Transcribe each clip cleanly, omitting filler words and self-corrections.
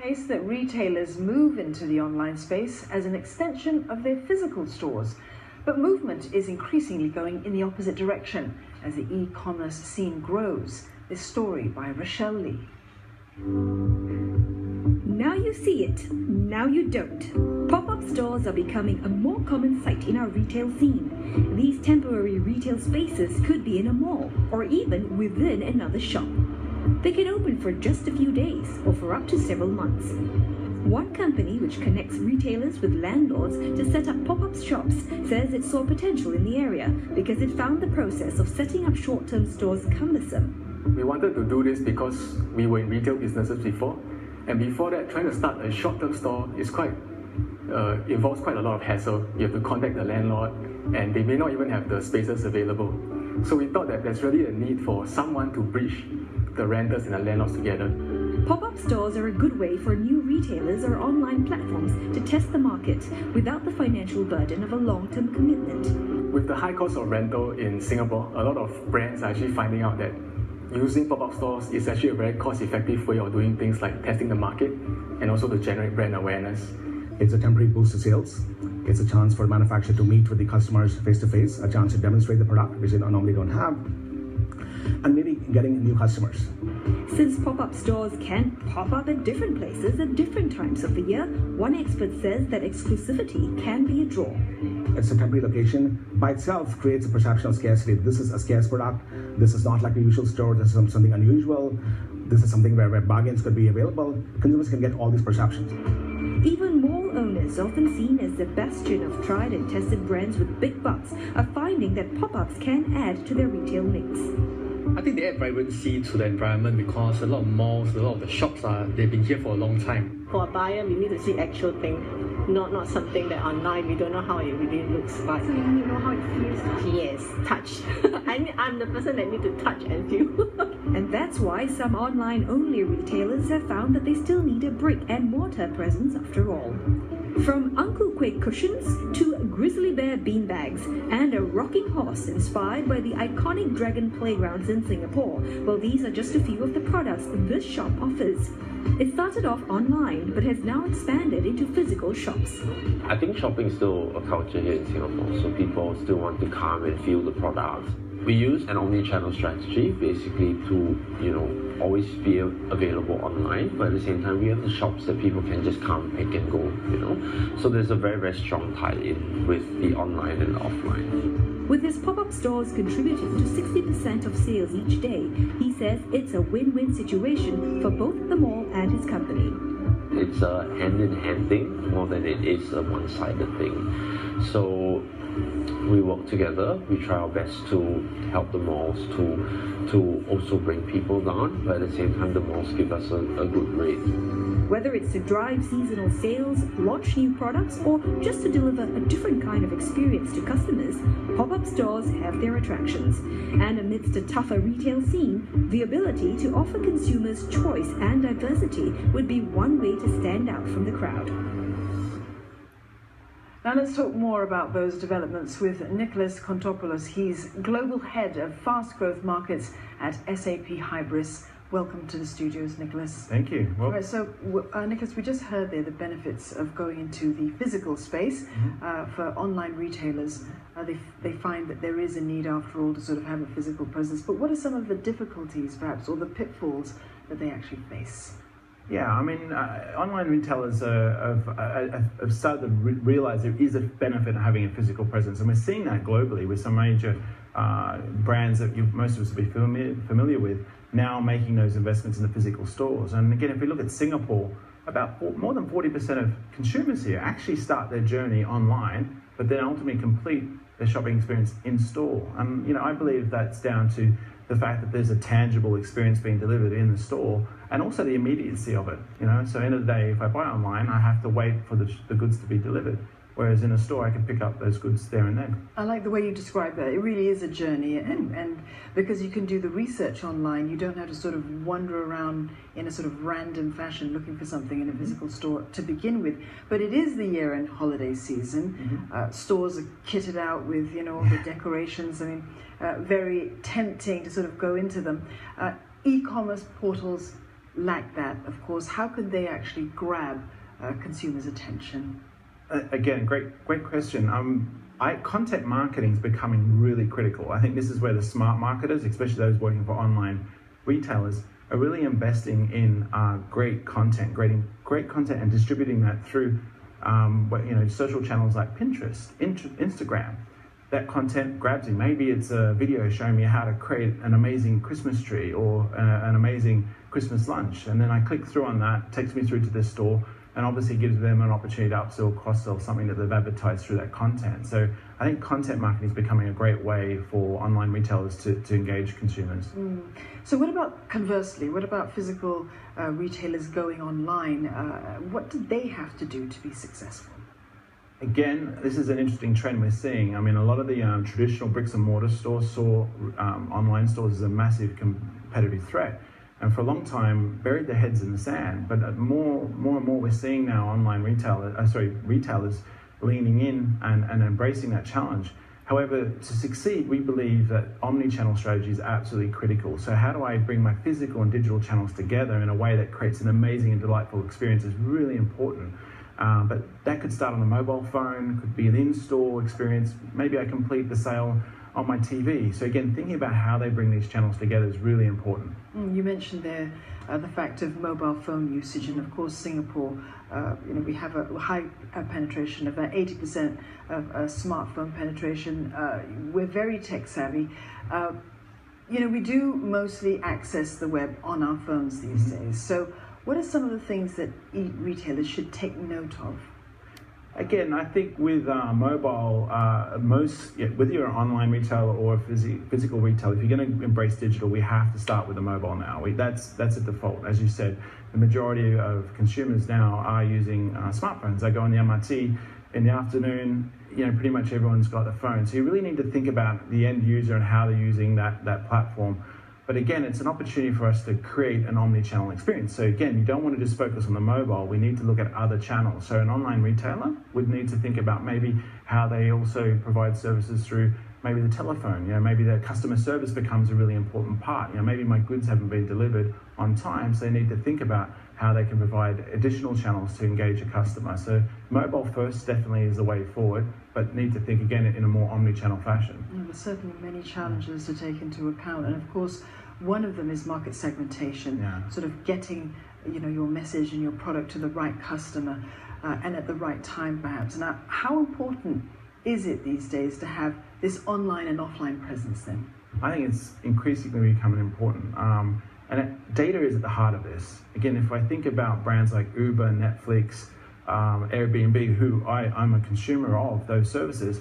Case that retailers move into the online space as an extension of their physical stores. But movement is increasingly going in the opposite direction as the e-commerce scene grows. This story by Rochelle Lee. Now you see it, now you don't. Pop-up stores are becoming a more common sight in our retail scene. These temporary retail spaces could be in a mall or even within another shop. They can open for just a few days or for up to several months. One company which connects retailers with landlords to set up pop-up shops says it saw potential in the area because it found the process of setting up short-term stores cumbersome. We wanted to do this because we were in retail businesses before, and before that, trying to start a short-term store is involves quite a lot of hassle. You have to contact the landlord, and they may not even have the spaces available. So we thought that there's really a need for someone to bridge the renters and the landlords together. Pop-up stores are a good way for new retailers or online platforms to test the market without the financial burden of a long-term commitment. With the high cost of rental in Singapore, a lot of brands are actually finding out that using pop-up stores is actually a very cost-effective way of doing things like testing the market and also to generate brand awareness. It's a temporary boost to sales. It's a chance for the manufacturer to meet with the customers face-to-face, a chance to demonstrate the product, which they normally don't have, and maybe getting new customers. Since pop-up stores can pop up at different places at different times of the year, one expert says that exclusivity can be a draw. It's a temporary location. By itself creates a perception of scarcity. This is a scarce product. This is not like the usual store. This is something unusual. This is something where bargains could be available. Consumers can get all these perceptions. Even mall owners, often seen as the bastion of tried and tested brands with big bucks, are finding that pop-ups can add to their retail mix. I think they add vibrancy to the environment because a lot of malls, a lot of the shops they've been here for a long time. For a buyer, we need to see actual thing, not something that online we don't know how it really looks like. So you need to know how it feels. Yes, touch. I'm the person that need to touch and feel. And that's why some online-only retailers have found that they still need a brick-and-mortar presence after all. From Uncle Quake cushions to grizzly bear beanbags and a rocking horse inspired by the iconic dragon playgrounds in Singapore, well, these are just a few of the products this shop offers. It started off online but has now expanded into physical shops. I think shopping is still a culture here in Singapore, so people still want to come and feel the products. We use an omni-channel strategy basically to, always be available online, but at the same time we have the shops that people can just come, pick and go, So there's a very, very strong tie-in with the online and the offline. With his pop-up stores contributing to 60% of sales each day, he says it's a win-win situation for both the mall and his company. It's a hand-in-hand thing more than it is a one-sided thing. So we work together, we try our best to help the malls to also bring people down, but at the same time the malls give us a good rate. Whether it's to drive seasonal sales, launch new products, or just to deliver a different kind of experience to customers, pop-up stores have their attractions. And amidst a tougher retail scene, the ability to offer consumers choice and diversity would be one way to stand out from the crowd. Now let's talk more about those developments with Nicholas Kontopoulos. He's Global Head of Fast Growth Markets at SAP Hybris. Welcome to the studios, Nicholas. Thank you. Well, right, so, Nicholas, we just heard there the benefits of going into the physical space. For online retailers. They find that there is a need, after all, to sort of have a physical presence. But what are some of the difficulties, perhaps, or the pitfalls that they actually face? yeah, I mean, online retailers have started to realize there is a benefit of having a physical presence, and we're seeing that globally with some major brands that most of us will be familiar with now making those investments in the physical stores. And again, if we look at Singapore, more than 40% of consumers here actually start their journey online, but then ultimately complete their shopping experience in store. And I believe that's down to the fact that there's a tangible experience being delivered in the store, and also the immediacy of it. So end of the day, if I buy online, I have to wait for the goods to be delivered. Whereas in a store, I can pick up those goods there and then. I like the way you describe that. It really is a journey, and because you can do the research online, you don't have to sort of wander around in a sort of random fashion looking for something in a physical store to begin with. But it is the year-end holiday season. Stores are kitted out with, all the decorations. I mean, very tempting to sort of go into them. E-commerce portals lack that, of course, how could they actually grab consumers' attention? Again, great question. Content marketing is becoming really critical. I think this is where the smart marketers, especially those working for online retailers, are really investing in great content, and distributing that through social channels like Pinterest, Instagram. That content grabs you. Maybe it's a video showing me how to create an amazing Christmas tree or an amazing Christmas lunch, and then I click through on that, takes me through to this store, and obviously gives them an opportunity to upsell, cross-sell something that they've advertised through that content. So I think content marketing is becoming a great way for online retailers to engage consumers. So what about conversely? What about physical retailers going online? What do they have to do to be successful? Again, this is an interesting trend we're seeing. I mean, a lot of the traditional bricks and mortar stores saw online stores as a massive competitive threat, and for a long time buried their heads in the sand. But more and more we're seeing now online retailers leaning in and embracing that challenge. However, to succeed, we believe that omni-channel strategy is absolutely critical. So how do I bring my physical and digital channels together in a way that creates an amazing and delightful experience is really important. But that could start on a mobile phone, could be an in-store experience. Maybe I complete the sale on my TV. So again, thinking about how they bring these channels together is really important. You mentioned there the fact of mobile phone usage, and of course Singapore, we have a high penetration of 80% of smartphone penetration. We're very tech savvy. We do mostly access the web on our phones these days. So what are some of the things that retailers should take note of? Again, I think with mobile, whether you're an online retailer or a physical retailer, if you're going to embrace digital, we have to start with the mobile now. That's a default. As you said, the majority of consumers now are using smartphones. They go on the MRT in the afternoon, pretty much everyone's got a phone. So you really need to think about the end user and how they're using that platform. But again, it's an opportunity for us to create an omni-channel experience. So again, you don't want to just focus on the mobile. We need to look at other channels. So an online retailer would need to think about maybe how they also provide services through maybe the telephone. Maybe their customer service becomes a really important part. Maybe my goods haven't been delivered on time, so they need to think about how they can provide additional channels to engage a customer. So mobile first definitely is the way forward, but need to think again in a more omni-channel fashion. There's certainly many challenges to take into account, and of course one of them is market segmentation, sort of getting your message and your product to the right customer and at the right time perhaps. Now, how important is it these days to have this online and offline presence then? I think it's increasingly becoming important. Data is at the heart of this. Again, if I think about brands like Uber, Netflix, Airbnb, who I'm a consumer of those services,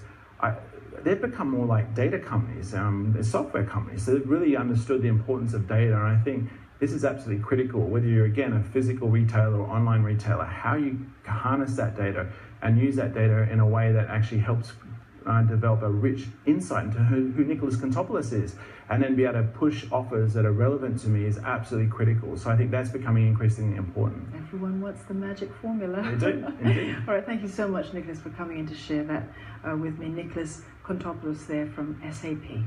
they've become more like data companies, they're software companies. So they've really understood the importance of data, and I think this is absolutely critical, whether you're, again, a physical retailer or online retailer, how you harness that data and use that data in a way that actually helps develop a rich insight into who Nicholas Kontopoulos is, and then be able to push offers that are relevant to me is absolutely critical. So I think that's becoming increasingly important. Everyone wants the magic formula. They do, indeed. All right, thank you so much, Nicholas, for coming in to share that with me. Nicholas Kontopoulos there from SAP.